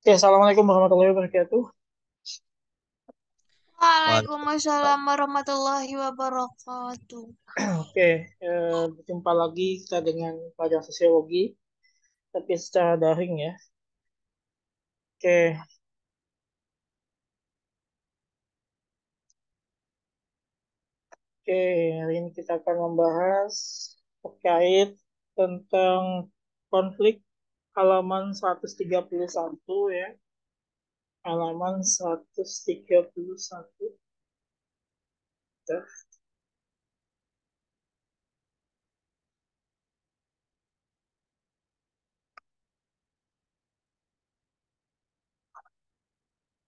Oke, assalamualaikum warahmatullahi wabarakatuh. Waalaikumsalam warahmatullahi wabarakatuh. Oke, berjumpa lagi kita dengan pelajaran sosiologi, tapi secara daring ya. Oke, oke, hari ini kita akan membahas terkait tentang konflik halaman 131 ya, halaman 131. Ya.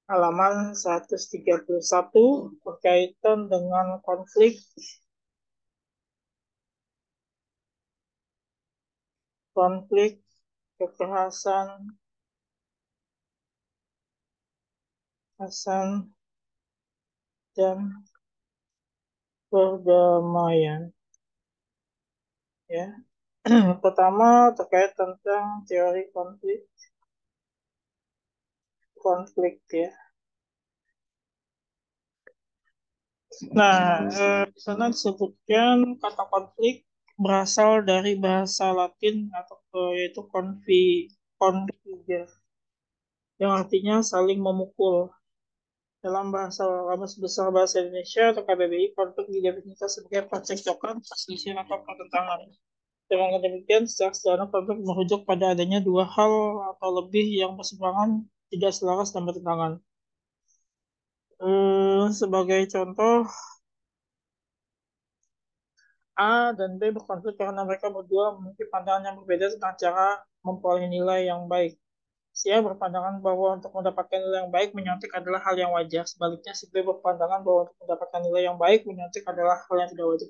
Halaman 131 berkaitan dengan konflik kekerasan, kekerasan dan perdamaian ya. Pertama terkait tentang teori konflik ya. Nah, di sana disebutkan kata konflik berasal dari bahasa Latin atau yaitu configere yang artinya saling memukul. Dalam bahasa Kamus Besar Bahasa Indonesia atau KBBI, konflik didefinisikan sebagai percekcokan, perselisihan atau pertentangan. Dengan demikian, secara sederhana konflik merujuk pada adanya dua hal atau lebih yang berseberangan, tidak selaras dan bertentangan. Sebagai contoh, A dan B berkonflik karena mereka berdua memiliki pandangan yang berbeda tentang cara memperoleh nilai yang baik. Si A berpandangan bahwa untuk mendapatkan nilai yang baik menyontek adalah hal yang wajar. Sebaliknya, si B berpandangan bahwa untuk mendapatkan nilai yang baik menyontek adalah hal yang tidak wajar.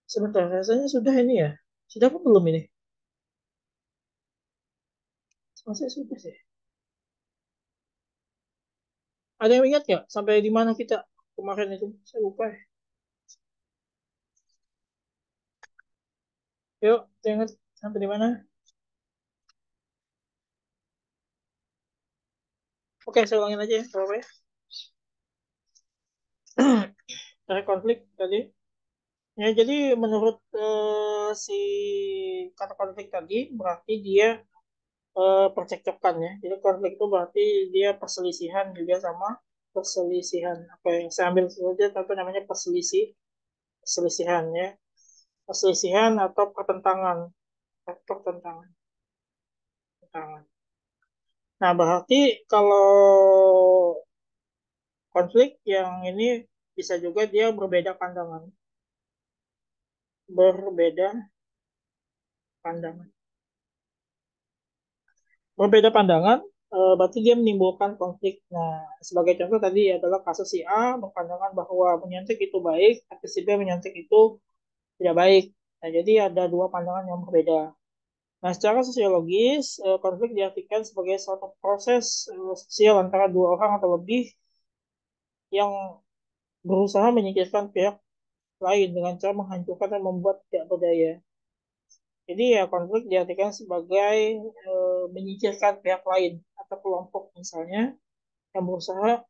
Sebentar, rasanya sudah ini ya. Sudah apa belum ini? Masih sudah sih. Ada yang ingat nggak sampai di mana kita kemarin itu? Saya lupa ya. Yuk, kita ingat sampai di mana? Oke, saya ulangin aja ya, apa ya. Dari konflik tadi. Ya, jadi menurut si kata konflik tadi berarti dia percekcokan ya. Jadi konflik itu berarti dia perselisihan juga sama perselisihan. Apa yang saya ambil saja tapi namanya perselisihan ya. Perselisihan atau pertentangan. Pertentangan. Pertentangan. Nah, berarti kalau konflik yang ini bisa juga dia berbeda pandangan. Berbeda pandangan. Berbeda pandangan, berarti dia menimbulkan konflik. Nah, sebagai contoh tadi adalah kasus si A berpandangan bahwa menyuntik itu baik, tapi si B menyuntik itu tidak baik. Nah, jadi ada dua pandangan yang berbeda. Nah, secara sosiologis, konflik diartikan sebagai suatu proses sosial antara dua orang atau lebih yang berusaha menyingkirkan pihak lain dengan cara menghancurkan dan membuat tidak berdaya. Jadi ya konflik diartikan sebagai menyingkirkan pihak lain atau kelompok misalnya yang berusaha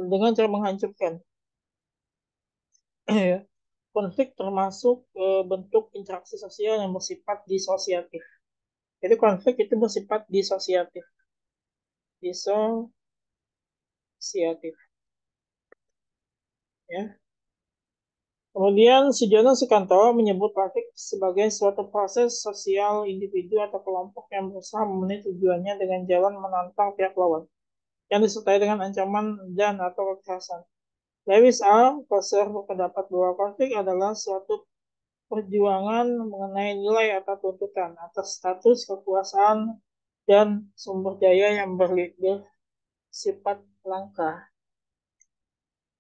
dengan cara menghancurkan. Ya. Konflik termasuk bentuk interaksi sosial yang bersifat disosiatif. Jadi konflik itu bersifat disosiatif, disosiatif, ya. Kemudian Sujono Sukanto menyebut konflik sebagai suatu proses sosial individu atau kelompok yang berusaha memenuhi tujuannya dengan jalan menantang pihak lawan, yang disertai dengan ancaman dan atau kekerasan. Lewis A. Koser berpendapat bahwa konflik adalah suatu perjuangan mengenai nilai atau tuntutan atas status kekuasaan dan sumber daya yang bersifat langka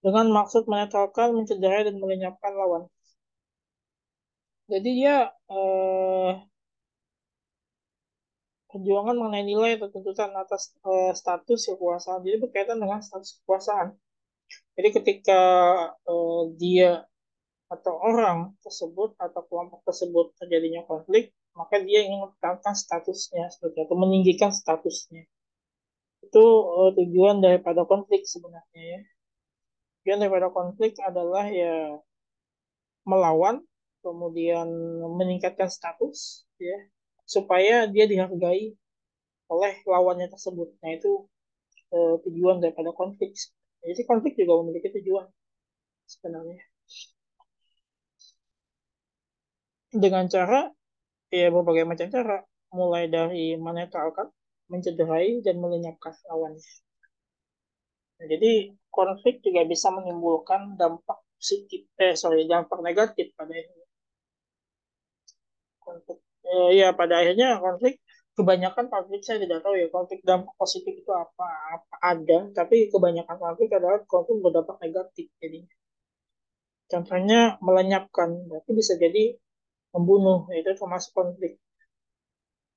dengan maksud menetralkan, mencederai, dan melenyapkan lawan. Jadi dia eh, perjuangan mengenai nilai atau tuntutan atas status kekuasaan. Jadi berkaitan dengan status kekuasaan. Jadi ketika dia atau orang tersebut atau kelompok tersebut terjadinya konflik, maka dia ingin mempertahankan statusnya seperti itu, meninggikan statusnya. Itu tujuan daripada konflik sebenarnya ya. Tujuan daripada konflik adalah ya melawan, kemudian meningkatkan status ya, supaya dia dihargai oleh lawannya tersebut. Nah, itu tujuan daripada konflik. Jadi konflik juga memiliki tujuan sebenarnya. Dengan cara ya berbagai macam cara, mulai dari menetralkan, mencederai dan melenyapkan lawannya. Nah, jadi konflik juga bisa menimbulkan dampak positif, dampak negatif pada akhirnya. Konflik, ya pada akhirnya konflik, kebanyakan konflik saya tidak tahu ya konflik dampak positif itu apa, apa ada, tapi kebanyakan konflik adalah konflik berdampak negatif. Jadi contohnya melenyapkan, berarti bisa jadi membunuh, itu termasuk konflik,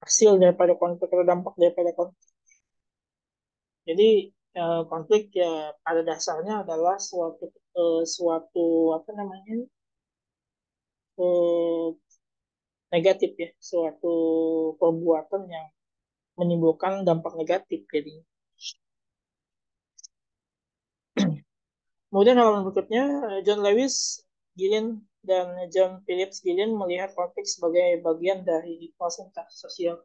hasil daripada konflik atau dampak daripada konflik. Jadi konflik ya pada dasarnya adalah suatu apa namanya eh, negatif ya, suatu perbuatan yang menimbulkan dampak negatif. Jadi kemudian halaman berikutnya, John Lewis Gillen dan John Phillips Gillen melihat konflik sebagai bagian dari proses sosial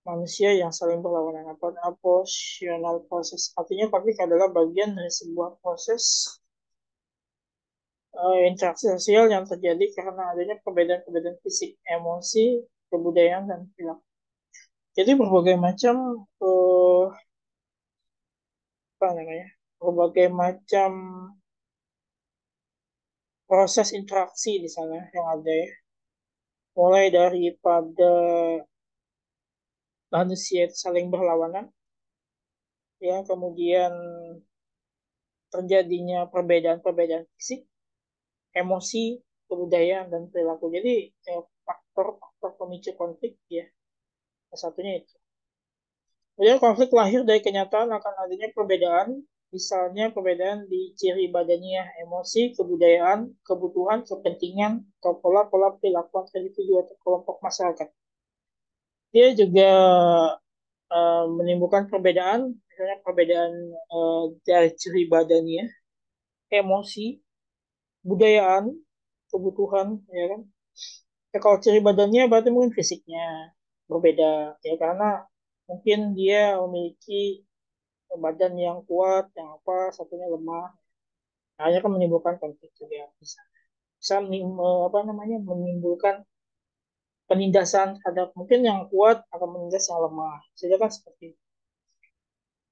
manusia yang saling berlawanan. Oppositional proses, artinya konflik adalah bagian dari sebuah proses interaksi sosial yang terjadi karena adanya perbedaan-perbedaan fisik, emosi, kebudayaan, dan perilaku. Jadi berbagai macam apa namanya, berbagai macam proses interaksi di sana yang ada ya. Mulai daripada manusia itu saling berlawanan, ya, kemudian terjadinya perbedaan-perbedaan fisik, emosi, kebudayaan, dan perilaku. Jadi faktor-faktor pemicu konflik ya, salah satunya itu. Kemudian konflik lahir dari kenyataan akan adanya perbedaan, misalnya perbedaan di ciri badannya, emosi, kebudayaan, kebutuhan, kepentingan, atau pola-pola perilaku antar individu atau kelompok masyarakat. Dia juga menimbulkan perbedaan, misalnya perbedaan dari ciri badannya, emosi, budayaan, kebutuhan, ya kan. Ya, kalau ciri badannya berarti mungkin fisiknya berbeda, ya karena mungkin dia memiliki badan yang kuat, yang apa, satunya lemah. Hanya kan menimbulkan konflik juga bisa. Bisa apa namanya menimbulkan penindasan terhadap mungkin yang kuat akan menindas yang lemah. Jadi kan seperti itu.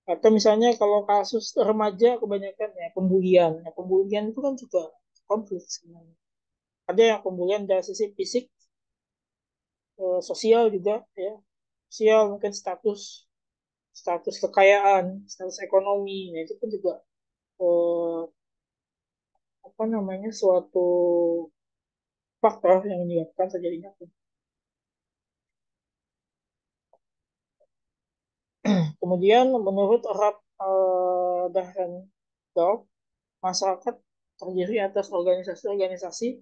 Atau misalnya kalau kasus remaja kebanyakan ya pembulian. Ya, pembulian itu kan juga konflik sebenarnya. Ada yang pembulian dari sisi fisik, sosial juga ya. Sosial mungkin status status kekayaan, status ekonomi. Nah, itu pun juga eh, apa namanya suatu faktor yang menyebabkan terjadinya konflik. Kemudian menurut Rap Dahrendorf, masyarakat terdiri atas organisasi-organisasi,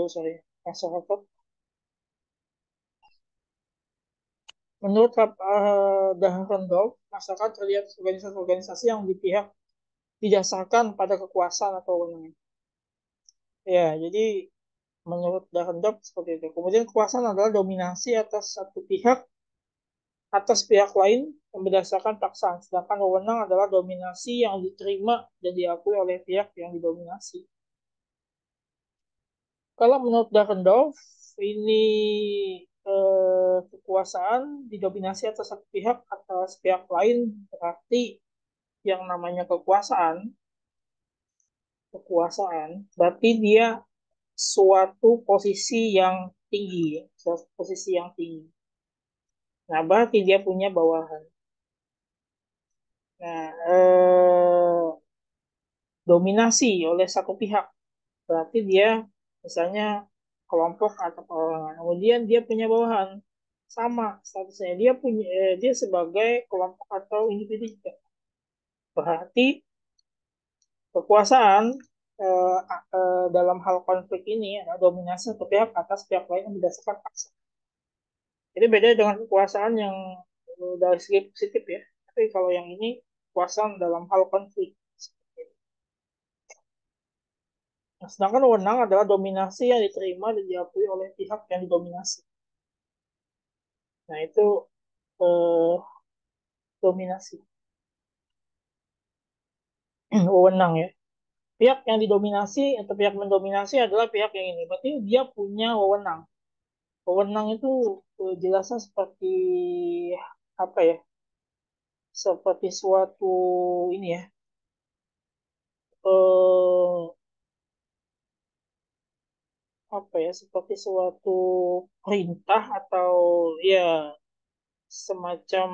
sorry, masyarakat. Menurut Dahrendorf, masyarakat terdiri atas organisasi-organisasi yang dipihak didasarkan pada kekuasaan atau wewenang. Ya, jadi menurut Dahrendorf seperti itu. Kemudian kekuasaan adalah dominasi atas satu pihak atas pihak lain yang berdasarkan paksaan, sedangkan wewenang adalah dominasi yang diterima dan diakui oleh pihak yang didominasi. Kalau menurut Dahrendorf, ini kekuasaan didominasi atas satu pihak atas pihak lain, berarti yang namanya kekuasaan berarti dia suatu posisi yang tinggi, suatu posisi yang tinggi. Nah, berarti dia punya bawahan. Nah, dominasi oleh satu pihak berarti dia misalnya kelompok atau perorangan. Kemudian dia punya bawahan, sama statusnya dia sebagai kelompok atau individu juga. Berarti kekuasaan dalam hal konflik ini ada dominasi satu pihak atas pihak lain yang berdasarkan paksa. Jadi beda dengan kekuasaan yang dari segi positif ya. Tapi kalau yang ini kekuasaan dalam hal konflik. Nah, sedangkan wewenang adalah dominasi yang diterima dan diakui oleh pihak yang didominasi. Nah, itu eh, dominasi. Wewenang ya. Pihak yang didominasi atau pihak mendominasi adalah pihak yang ini. Berarti dia punya wewenang. Wewenang itu jelasnya seperti apa ya? Seperti suatu ini ya. Eh, apa ya? Seperti suatu perintah atau ya semacam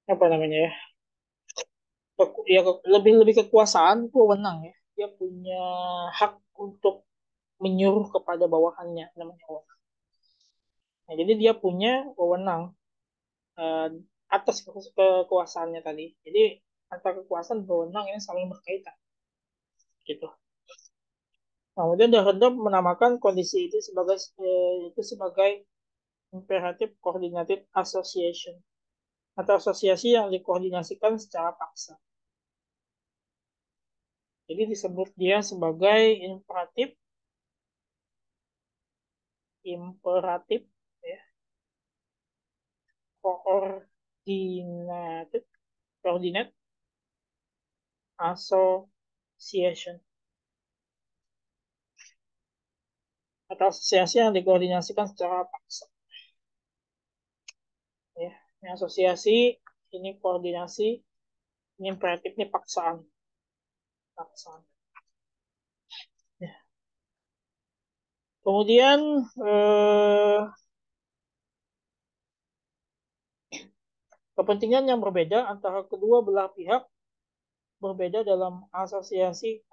apa namanya ya? Ya lebih lebih kekuasaan itu wewenang ya. Dia punya hak untuk menyuruh kepada bawahannya namanya wewenang. Nah, jadi dia punya wewenang eh, atas kekuasaannya tadi. Jadi antara kekuasaan dan wewenang ini saling berkaitan gitu. Nah, kemudian Darendorf menamakan kondisi itu sebagai imperative coordinated association atau asosiasi yang dikoordinasikan secara paksa. Jadi disebut dia sebagai imperatif ya, coordinated coordinate association atau asosiasi yang dikoordinasikan secara paksa ya. Ini asosiasi, ini koordinasi, ini imperatif, ini paksaan ya. Kemudian eh, kepentingan yang berbeda antara kedua belah pihak berbeda dalam asosiasi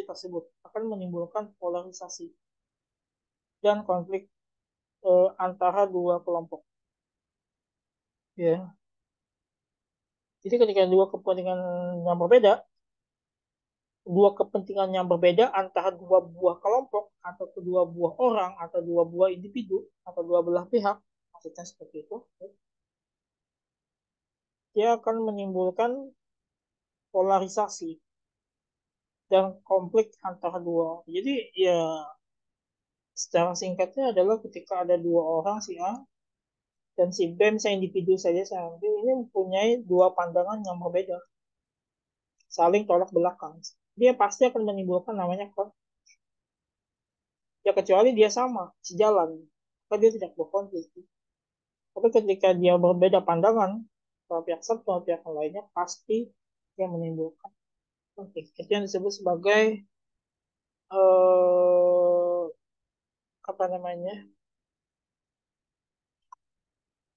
tersebut akan menimbulkan polarisasi dan konflik antara dua kelompok ya. Jadi ketika dua kepentingan yang berbeda antara dua buah kelompok atau kedua buah orang atau dua buah individu atau dua belah pihak, maksudnya seperti itu, dia akan menimbulkan polarisasi dan konflik antara dua. Jadi ya secara singkatnya adalah ketika ada dua orang si A dan si B, misalnya individu saja saya ambil, ini mempunyai dua pandangan yang berbeda, saling tolak belakang. Dia pasti akan menimbulkan namanya konflik. Ya kecuali dia sama, sejalan, maka dia tidak berkonflik. Tapi ketika dia berbeda pandangan, sama pihak satu sama pihak yang lainnya, pasti dia menimbulkan konflik. Itu yang disebut sebagai eh, apa namanya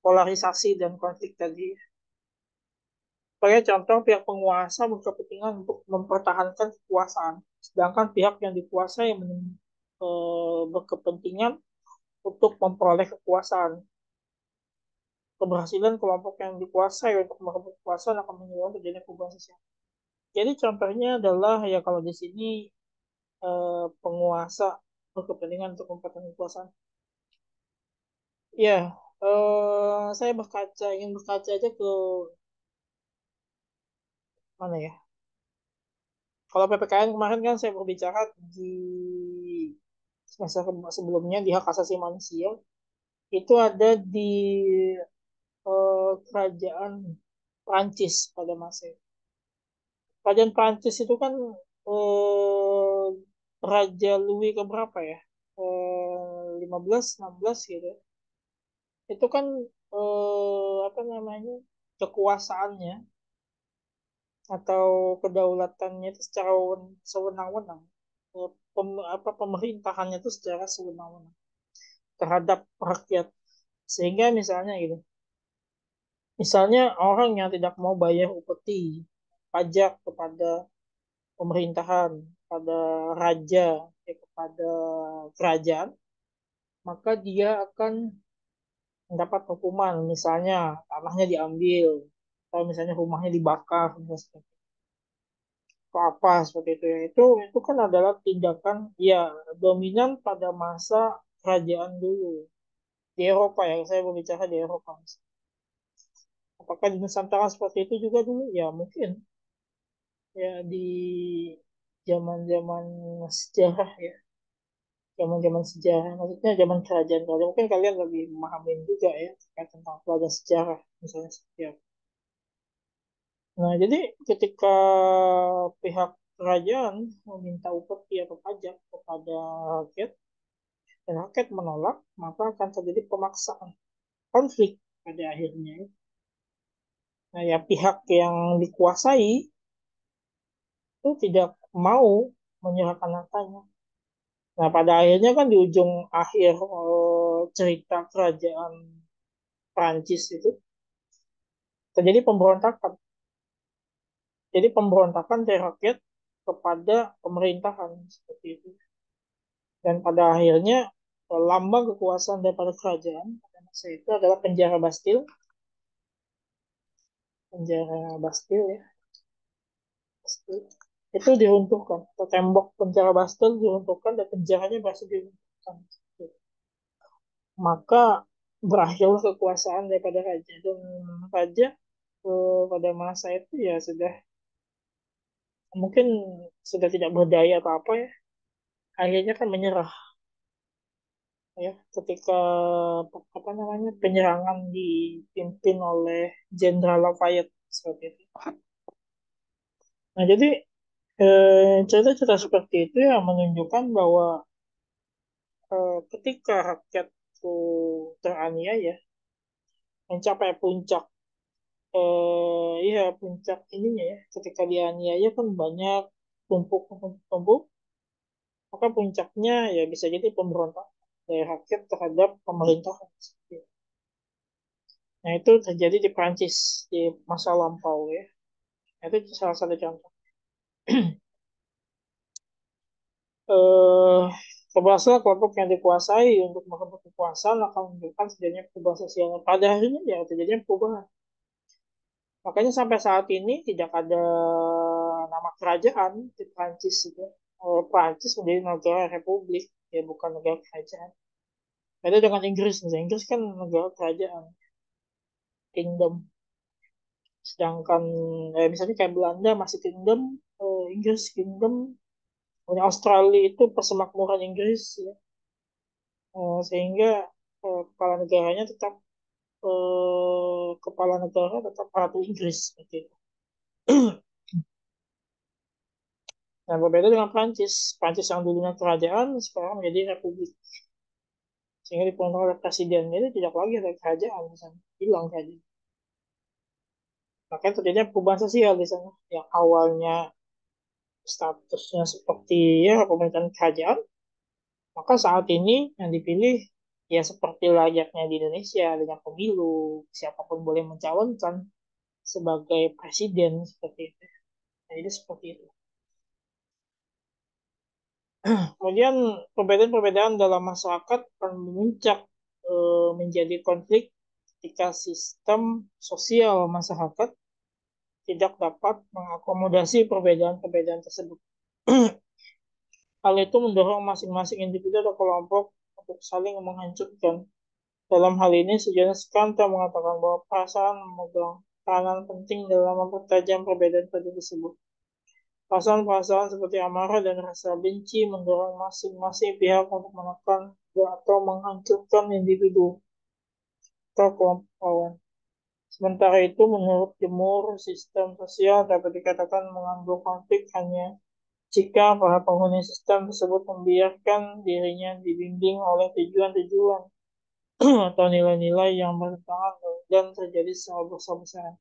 polarisasi dan konflik tadi. Sebagai contoh, pihak penguasa berkepentingan untuk mempertahankan kekuasaan, sedangkan pihak yang dikuasai berkepentingan untuk memperoleh kekuasaan. Keberhasilan kelompok yang dikuasai untuk merebut kekuasaan akan menyebabkan terjadinya perubahan sosial. Jadi contohnya adalah ya kalau di sini penguasa berkepentingan untuk mempertahankan kekuasaan. Ya, saya ingin berkaca aja ke mana ya? Kalau PPKN kemarin kan saya berbicara di semester sebelumnya di hak asasi manusia itu ada di kerajaan Prancis pada masa itu. Kerajaan Prancis itu kan eh, Raja Louis keberapa ya? 15, 16 gitu. Itu kan apa namanya? Kekuasaannya atau kedaulatannya itu secara sewenang-wenang. Pemerintahannya itu secara sewenang-wenang terhadap rakyat. Sehingga misalnya gitu. Misalnya orang yang tidak mau bayar upeti, pajak kepada pemerintahan, pada raja, kepada kerajaan, maka dia akan mendapat hukuman. Misalnya tanahnya diambil, atau misalnya rumahnya dibakar. Misalnya. atau apa seperti itu ya. Itu kan adalah tindakan ya dominan pada masa kerajaan dulu di Eropa ya. Saya berbicara di Eropa. Apakah di Nusantara seperti itu juga dulu? Ya mungkin ya di zaman-zaman sejarah ya. Zaman-zaman sejarah, maksudnya zaman kerajaan-kerajaan. Mungkin kalian lebih memahamin juga ya terkait tentang pelajaran sejarah misalnya seperti apa. Nah, jadi ketika pihak kerajaan meminta upeti atau pajak kepada rakyat, dan rakyat menolak, maka akan terjadi pemaksaan konflik pada akhirnya. Nah, ya pihak yang dikuasai itu tidak mau menyerahkan hartanya. Nah, pada akhirnya kan di ujung akhir cerita kerajaan Prancis itu terjadi pemberontakan. Jadi pemberontakan dari rakyat kepada pemerintahan seperti itu. Dan pada akhirnya lambang kekuasaan daripada kerajaan pada masa itu adalah penjara Bastille, penjara Bastille ya, Bastille. Itu diruntuhkan, atau tembok penjara Bastille diruntuhkan dan penjaranya berhasil diruntuhkan. Maka berakhirlah kekuasaan daripada raja dan raja pada masa itu ya sudah mungkin sudah tidak berdaya atau apa ya, akhirnya kan menyerah ya ketika apa namanya penyerangan dipimpin oleh Jenderal Lafayette seperti itu. Nah jadi cerita-cerita seperti itu ya menunjukkan bahwa ketika rakyat itu teraniaya mencapai puncak ya puncak ininya ya ketika dianiaya kan banyak tumpuk maka puncaknya ya bisa jadi pemberontak dari rakyat terhadap pemerintahan. Nah itu terjadi di Prancis di masa lampau ya. Itu salah satu contoh. eh Keberhasilan kelompok yang dikuasai untuk merebut kekuasaan akan menunjukkan terjadinya perubahan sosial. Pada akhirnya ya terjadinya perubahan. Makanya sampai saat ini tidak ada nama kerajaan di Prancis itu. Prancis menjadi negara republik, ya bukan negara kerajaan. Beda dengan Inggris, misalnya Inggris kan negara kerajaan, kingdom. Sedangkan misalnya kayak Belanda masih kingdom, Inggris kingdom, punya Australia itu persemakmuran Inggris ya. Sehingga kepala negaranya tetap kepala negara tetap Ratu Inggris seperti itu. Nah, berbeda dengan Prancis. Prancis yang dulunya kerajaan sekarang menjadi republik. Sehingga dipenuhi oleh presiden. Jadi tidak lagi ada kerajaan di sana. Hilang kerajaan. Makanya terjadinya perubahan sosial di sana. Yang awalnya statusnya seperti ya pemerintahan kerajaan, maka saat ini yang dipilih ya seperti layaknya di Indonesia dengan pemilu, siapapun boleh mencalonkan sebagai presiden seperti itu. Nah, jadi seperti itu. Kemudian perbedaan-perbedaan dalam masyarakat akan memuncak menjadi konflik ketika sistem sosial masyarakat tidak dapat mengakomodasi perbedaan-perbedaan tersebut. Hal itu mendorong masing-masing individu atau kelompok untuk saling menghancurkan. Dalam hal ini, sejenis Kanta mengatakan bahwa perasaan memegang peranan penting dalam mempertajam perbedaan-perbedaan tersebut. Perasaan-perasaan seperti amarah dan rasa benci mendorong masing-masing pihak untuk menekan atau menghancurkan individu atau kelompok lawan. Sementara itu, menurut Jemur, sistem sosial dapat dikatakan mengandung konflik hanya jika para penghuni sistem tersebut membiarkan dirinya dibimbing oleh tujuan-tujuan atau nilai-nilai yang bertentangan dan terjadi secara besar-besaran.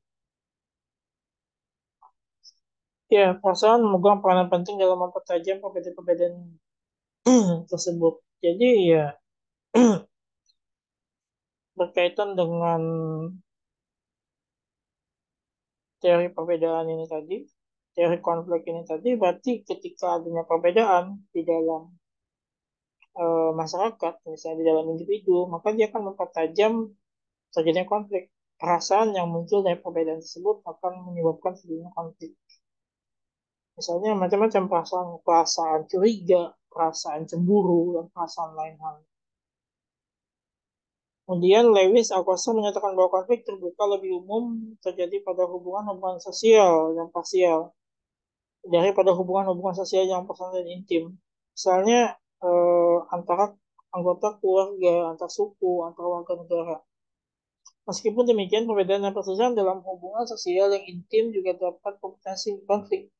Ya, perasaan memegang peranan penting dalam mempertajam perbedaan-perbedaan tersebut. Jadi ya berkaitan dengan teori perbedaan ini tadi, teori konflik ini tadi, berarti ketika adanya perbedaan di dalam masyarakat, misalnya di dalam individu, maka dia akan mempertajam terjadinya konflik. Perasaan yang muncul dari perbedaan tersebut akan menyebabkan terjadinya konflik. Misalnya macam-macam perasaan, perasaan curiga, perasaan cemburu, dan perasaan lain hal. Kemudian Lewis Alcocer menyatakan bahwa konflik terbuka lebih umum terjadi pada hubungan-hubungan sosial yang parsial daripada hubungan-hubungan sosial yang personal dan intim. Misalnya antara anggota keluarga, antar suku, antar warga negara. Meskipun demikian, perbedaan dan perselisihan dalam hubungan sosial yang intim juga dapat potensi konflik.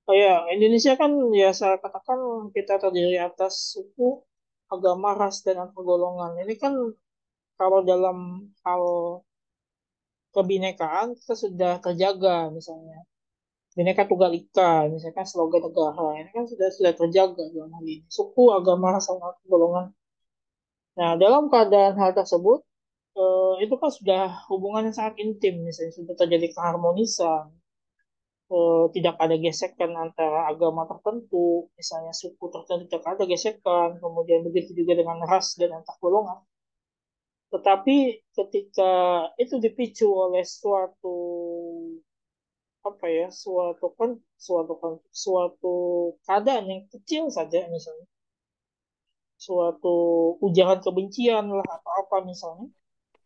Oh ya, Indonesia kan ya saya katakan kita terdiri atas suku, agama, ras, dan antar golongan. Ini kan kalau dalam hal kebinekaan kita sudah terjaga misalnya. Bhinneka Tunggal Ika, misalkan slogan negara, ini kan sudah terjaga dalam hal ini. Suku, agama, ras, dan antar golongan. Nah, dalam keadaan hal tersebut, itu kan sudah hubungan yang sangat intim, misalnya sudah terjadi keharmonisan, tidak ada gesekan antara agama tertentu, misalnya suku tertentu tidak ada gesekan, kemudian begitu juga dengan ras dan antar golongan. Tetapi ketika itu dipicu oleh suatu apa ya, suatu keadaan yang kecil saja, misalnya suatu ujaran kebencian lah atau apa misalnya,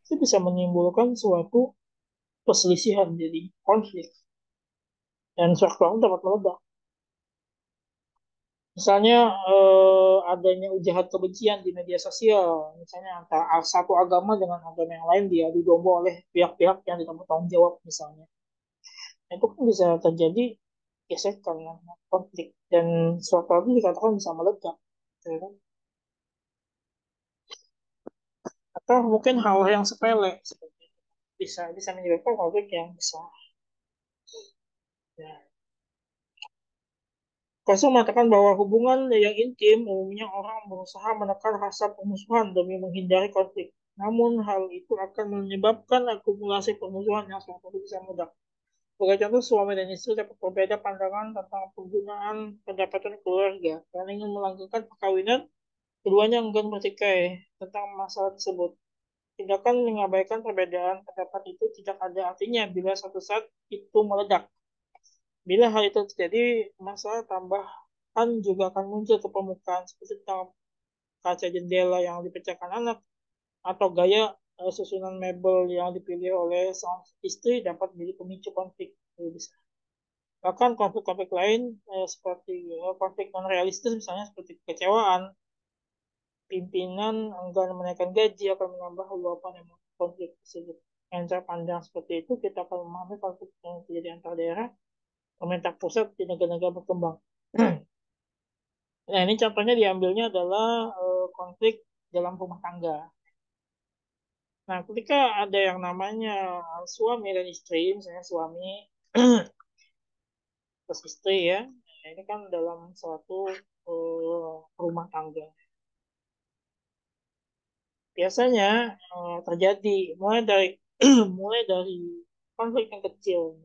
itu bisa menimbulkan suatu perselisihan jadi konflik dan suatu dapat meledak. Misalnya adanya ujaran kebencian di media sosial, misalnya antara satu agama dengan agama yang lain dia domba oleh pihak-pihak yang tidak bertanggung jawab misalnya. Itu kan bisa terjadi gesekan, konflik, dan suatu hal itu dikatakan bisa meledak. Ya kan? Atau mungkin hal yang sepele seperti itu. Bisa bisa menyebabkan konflik yang besar. Ya. Koso mengatakan bahwa hubungan yang intim umumnya orang berusaha menekan rasa permusuhan demi menghindari konflik. Namun hal itu akan menyebabkan akumulasi permusuhan yang suatu bisa meledak. Sebagai contoh, suami dan istri dapat berbeda pandangan tentang penggunaan pendapatan keluarga. Karena ingin melanggengkan perkawinan, keduanya enggan bertikai tentang masalah tersebut. Tindakan mengabaikan perbedaan pendapat itu tidak ada artinya bila suatu saat itu meledak. Bila hal itu terjadi, masalah tambahan juga akan muncul ke permukaan seperti tentang kaca jendela yang dipecahkan anak atau gaya susunan mebel yang dipilih oleh sang istri dapat menjadi pemicu konflik. Bahkan konflik-konflik lain seperti konflik non realistis misalnya seperti kekecewaan, pimpinan enggan menaikkan gaji akan menambah luapan emosi konflik tersebut. Dengan cara pandang seperti itu, kita akan memahami konflik yang terjadi antar daerah, pemerintah pusat di negara-negara berkembang. Nah, ini contohnya diambilnya adalah konflik dalam rumah tangga. Nah, ketika ada yang namanya suami dan istri, misalnya suami plus istri ya, nah, ini kan dalam suatu rumah tangga. Biasanya terjadi mulai dari konflik yang kecil.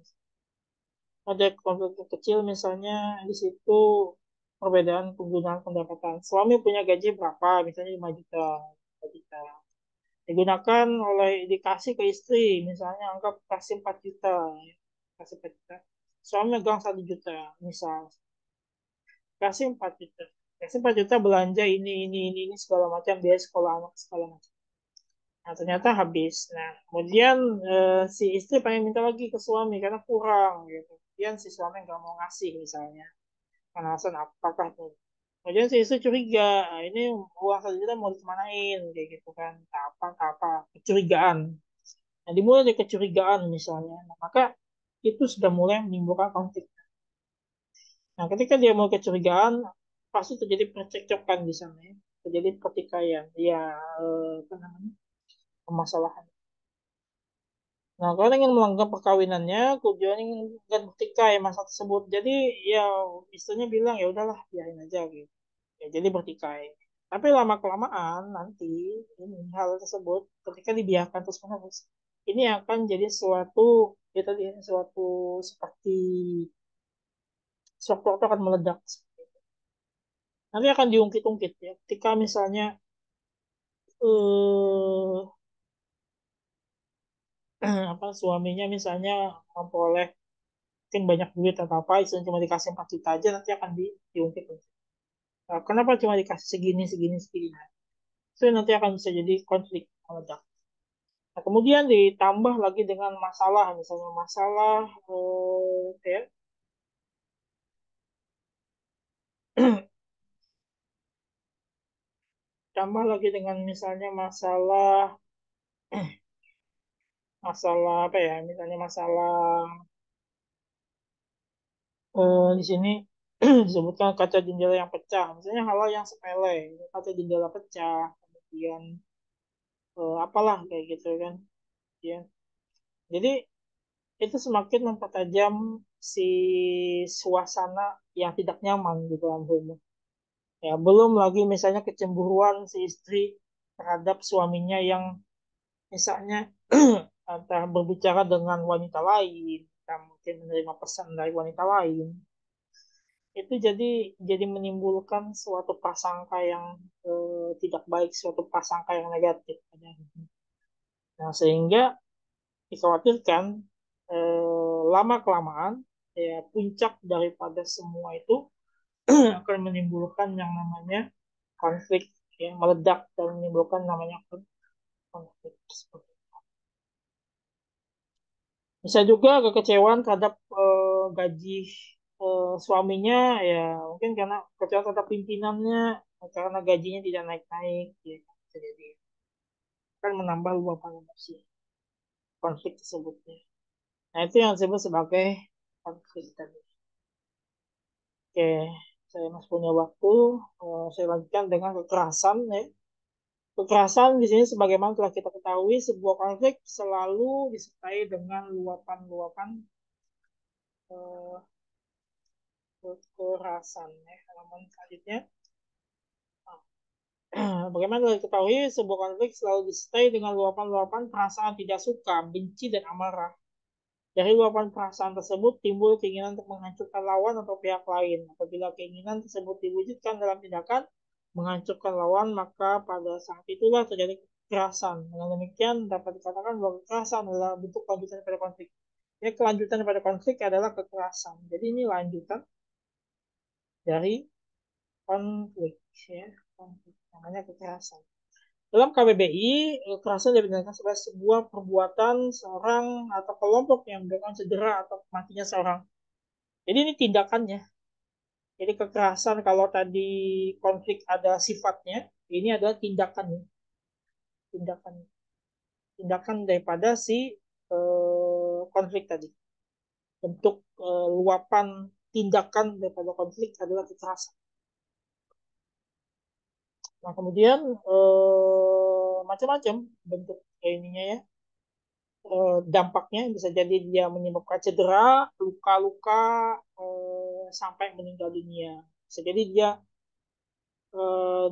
Ada konflik yang kecil misalnya di situ perbedaan penggunaan pendapatan. Suami punya gaji berapa? Misalnya 5 juta. 5 juta. Digunakan oleh dikasih ke istri, misalnya anggap kasih 4 juta. Kasih 4 juta. Suami megang 1 juta, misal. Kasih 4 juta. Kasih 4 juta belanja ini segala macam, biaya sekolah anak, segala macam. Nah, ternyata habis. Nah, kemudian si istri pengen minta lagi ke suami karena kurang gitu. Kemudian si suami nggak mau ngasih misalnya. Karena alasan apakah tuh. Kemudian si istri curiga, "Ah, ini uang 1 juta mau dikemanain kayak gitu kan. Tak apa. Kecurigaan. Nah, dimulai dari kecurigaan misalnya. Nah, maka itu sudah mulai menimbulkan konflik. Nah, ketika dia mulai kecurigaan, pasti terjadi percekcokan di sana ya. Terjadi pertikaian. Ya, apa namanya? Permasalahan. Nah, kalau ingin melanggengkan perkawinannya, tujuannya ingin bertikai masa tersebut. Jadi ya istrinya bilang ya udahlah biarin aja gitu. Ya, jadi bertikai. Tapi lama kelamaan nanti ini hal tersebut ketika dibiarkan terus menerus, ini akan jadi suatu ya tadi suatu seperti suatu waktu akan meledak. Nanti akan diungkit-ungkit ya. Ketika misalnya eh apa suaminya misalnya memperoleh mungkin banyak duit atau apa, istilahnya cuma dikasih 4 juta aja nanti akan diungkit. Nah, kenapa cuma dikasih segini, segini, segini? Nah, itu nanti akan bisa jadi konflik meledak. Nah, kemudian ditambah lagi dengan masalah, misalnya masalah ya, tambah lagi dengan misalnya masalah masalah apa ya, misalnya masalah di sini disebutkan kaca jendela yang pecah, misalnya hal-hal yang sepele, kaca jendela pecah, kemudian apalah kayak gitu kan, ya. Jadi itu semakin mempertajam si suasana yang tidak nyaman di dalam rumah. Ya, belum lagi misalnya kecemburuan si istri terhadap suaminya yang misalnya entah berbicara dengan wanita lain, entah mungkin menerima pesan dari wanita lain. Itu jadi menimbulkan suatu prasangka yang tidak baik, suatu prasangka yang negatif. Nah, sehingga dikhawatirkan lama kelamaan ya puncak daripada semua itu akan menimbulkan yang namanya konflik, ya meledak dan menimbulkan namanya konflik seperti itu. Bisa juga kekecewaan terhadap gaji suaminya, ya mungkin karena kecewa terhadap pimpinannya karena gajinya tidak naik-naik, ya bisa jadi akan menambah luapan emosi konflik tersebutnya. Nah, itu yang disebut sebagai konflik tadi. Oke, saya masih punya waktu. Saya lanjutkan dengan kekerasan. Ya. Kekerasan di sini sebagaimana telah kita ketahui, sebuah konflik selalu disertai dengan luapan-luapan eh, kekerasan. Ya. Halaman selanjutnya. Bagaimana telah diketahui, sebuah konflik selalu disertai dengan luapan-luapan perasaan tidak suka, benci, dan amarah. Dari luapan perasaan tersebut timbul keinginan untuk menghancurkan lawan atau pihak lain. Apabila keinginan tersebut diwujudkan dalam tindakan menghancurkan lawan, maka pada saat itulah terjadi kekerasan. Dengan demikian dapat dikatakan bahwa kekerasan adalah bentuk lanjutan pada konflik. Ya, kelanjutan pada konflik adalah kekerasan. Jadi ini lanjutan dari konflik, ya, konflik namanya kekerasan. Dalam KBBI, kekerasan dibenarkan sebagai sebuah perbuatan seorang atau kelompok yang menyebabkan cedera atau matinya seorang. Jadi ini tindakannya. Jadi kekerasan kalau tadi konflik ada sifatnya, ini adalah tindakannya. Tindakan tindakan daripada si konflik tadi. Bentuk luapan tindakan daripada konflik adalah kekerasan. Nah, kemudian macam-macam bentuk ininya ya. Dampaknya bisa jadi dia menyebabkan cedera, luka-luka, sampai meninggal dunia. Bisa jadi dia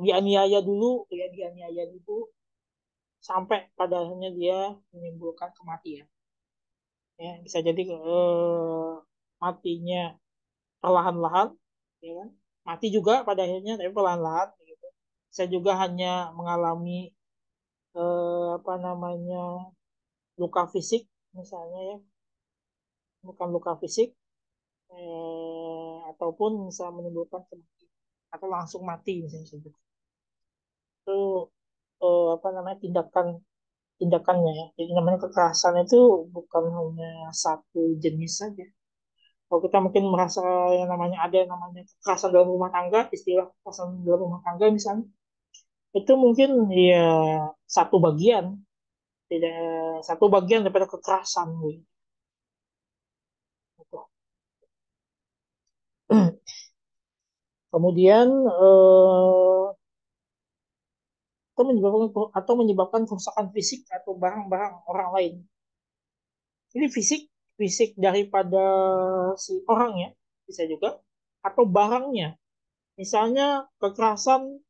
dianiaya dulu, ya dianiaya dulu sampai pada akhirnya dia menimbulkan kematian. Ya, bisa jadi matinya perlahan-lahan, ya kan? Mati juga pada akhirnya, tapi perlahan-lahan. Gitu. Bisa juga hanya mengalami apa namanya luka fisik, misalnya ya, bukan luka fisik, ataupun bisa menimbulkan kematian atau langsung mati misalnya gitu. Itu apa namanya tindakannya ya. Jadi namanya kekerasan itu bukan hanya satu jenis saja. Kalau kita mungkin merasa yang namanya ada yang namanya kekerasan dalam rumah tangga, istilah kekerasan dalam rumah tangga misalnya, itu mungkin ya satu bagian, tidak satu bagian daripada kekerasan gitu. Kemudian atau menyebabkan kerusakan fisik atau barang-barang orang lain. Ini fisik fisik daripada si orangnya bisa juga atau barangnya. Misalnya kekerasan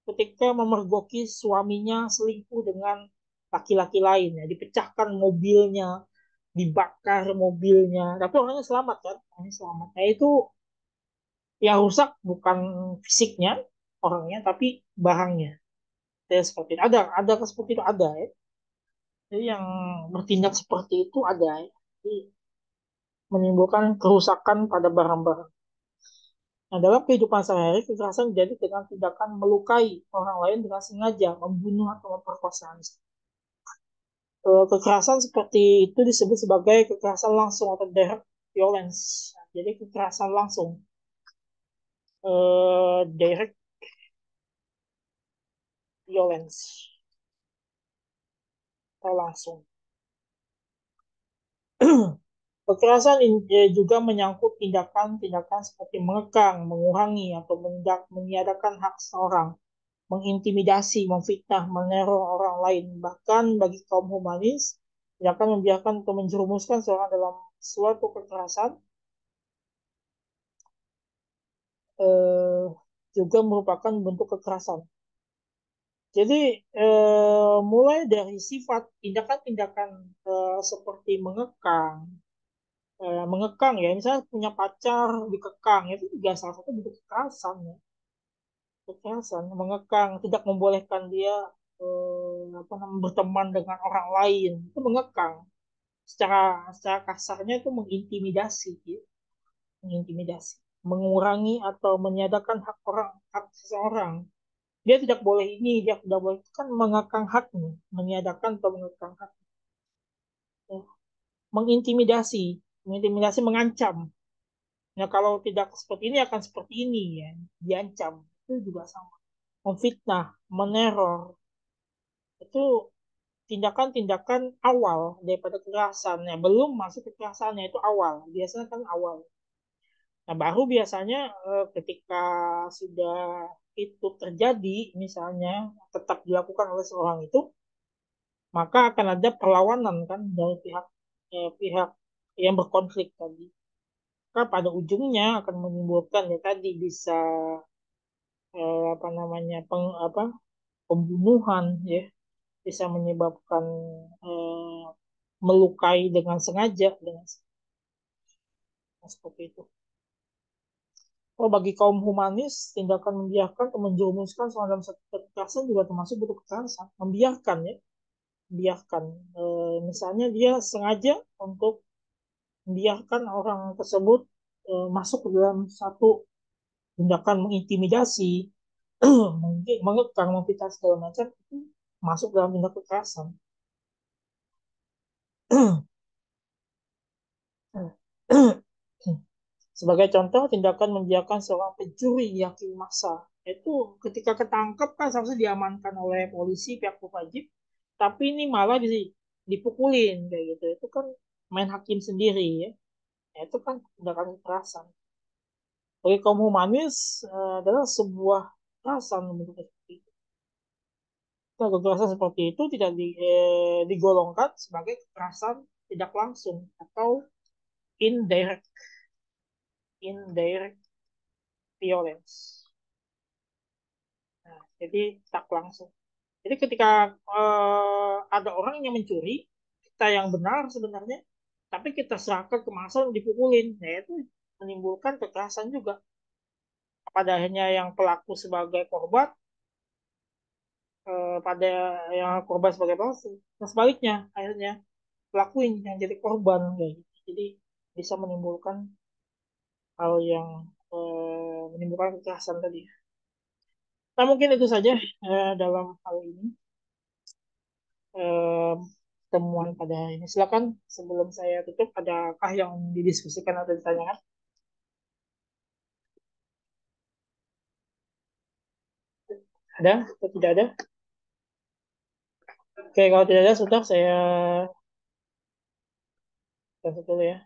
ketika memergoki suaminya selingkuh dengan laki-laki lain ya, dipecahkan mobilnya, dibakar mobilnya, tapi orangnya selamat kan, orangnya selamat. Nah itu yang rusak bukan fisiknya orangnya, tapi barangnya. Ya, seperti itu. Ada seperti itu ada ya. Jadi yang bertindak seperti itu ada ya. Jadi, menimbulkan kerusakan pada barang-barang. Nah, dalam kehidupan sehari-hari, kekerasan jadi dengan tindakan melukai orang lain dengan sengaja, membunuh atau memperkosa. Kekerasan seperti itu disebut sebagai kekerasan langsung atau direct violence. Nah, jadi kekerasan langsung, direct violence atau langsung. Kekerasan juga menyangkut tindakan-tindakan seperti mengekang, mengurangi, atau meniadakan hak seseorang, mengintimidasi, memfitnah, meneror orang lain. Bahkan bagi kaum humanis, tindakan membiarkan atau menjerumuskan seorang dalam suatu kekerasan eh, juga merupakan bentuk kekerasan. Jadi mulai dari sifat tindakan-tindakan seperti mengekang ya, misalnya punya pacar dikekang itu juga salah satu bentuk kekerasan ya, kekerasan, mengekang, tidak membolehkan dia apa namanya berteman dengan orang lain itu mengekang. Secara kasarnya itu mengintimidasi, ya. Mengintimidasi, mengurangi atau meniadakan hak seseorang. Dia tidak boleh ini, dia tidak boleh itu kan mengekang haknya, meniadakan atau mengekang hak. Ya. Mengintimidasi, mengintimidasi, mengancam. Nah, kalau tidak seperti ini akan seperti ini ya, diancam. Itu juga sama. Memfitnah, meneror, itu tindakan-tindakan awal daripada kekerasan. Ya, belum masuk kekerasannya itu awal. Biasanya kan awal. Nah, baru biasanya ketika sudah itu terjadi, misalnya tetap dilakukan oleh seorang itu, maka akan ada perlawanan kan dari pihak yang berkonflik tadi. Maka pada ujungnya akan menimbulkan ya tadi bisa apa namanya pembunuhan ya, bisa menyebabkan eh, melukai dengan sengaja dengan seperti itu. Oh, bagi kaum humanis, tindakan membiarkan atau menjerumuskan seorang dalam satu kekerasan juga termasuk bentuk kekerasan. Membiarkan ya, biarkan. Misalnya dia sengaja untuk membiarkan orang tersebut masuk ke dalam satu tindakan mengintimidasi, mungkin mengekang, memfitnah segala macam itu masuk dalam tindak kekerasan. Sebagai contoh, tindakan membiarkan seorang pencuri dihakimi massa. Itu ketika ketangkep kan seharusnya diamankan oleh polisi, pihak berwajib, tapi ini malah dipukulin kayak gitu. Itu kan main hakim sendiri ya. Ya, itu kan tindakan kekerasan. Bagi kaum humanis adalah sebuah kekerasan menurut seperti itu. Nah, kekerasan seperti itu tidak digolongkan sebagai kekerasan tidak langsung atau indirect indirect violence. Nah, jadi tak langsung. Jadi ketika ada orang yang mencuri, kita yang benar sebenarnya, tapi kita serahkan ke massa dipukulin, ya itu menimbulkan kekerasan juga. Pada akhirnya yang pelaku sebagai korban, pada yang korban sebagai pelaku. Nah, sebaliknya, akhirnya pelaku yang jadi korban, kayak gitu. Jadi bisa menimbulkan hal yang menimbulkan kekerasan tadi. Nah, mungkin itu saja dalam hal ini. eh, Temuan pada hari ini. Silakan sebelum saya tutup, adakah yang didiskusikan atau ditanyakan? Ada atau tidak ada? Oke, kalau tidak ada, sudah saya tutup dulu ya.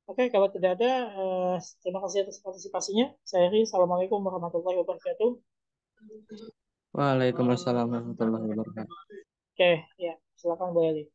Oke, kalau tidak ada, terima kasih atas partisipasinya. Saya Heri, Assalamualaikum warahmatullahi wabarakatuh. Waalaikumsalam warahmatullahi wabarakatuh. Oke, ya, silakan boleh.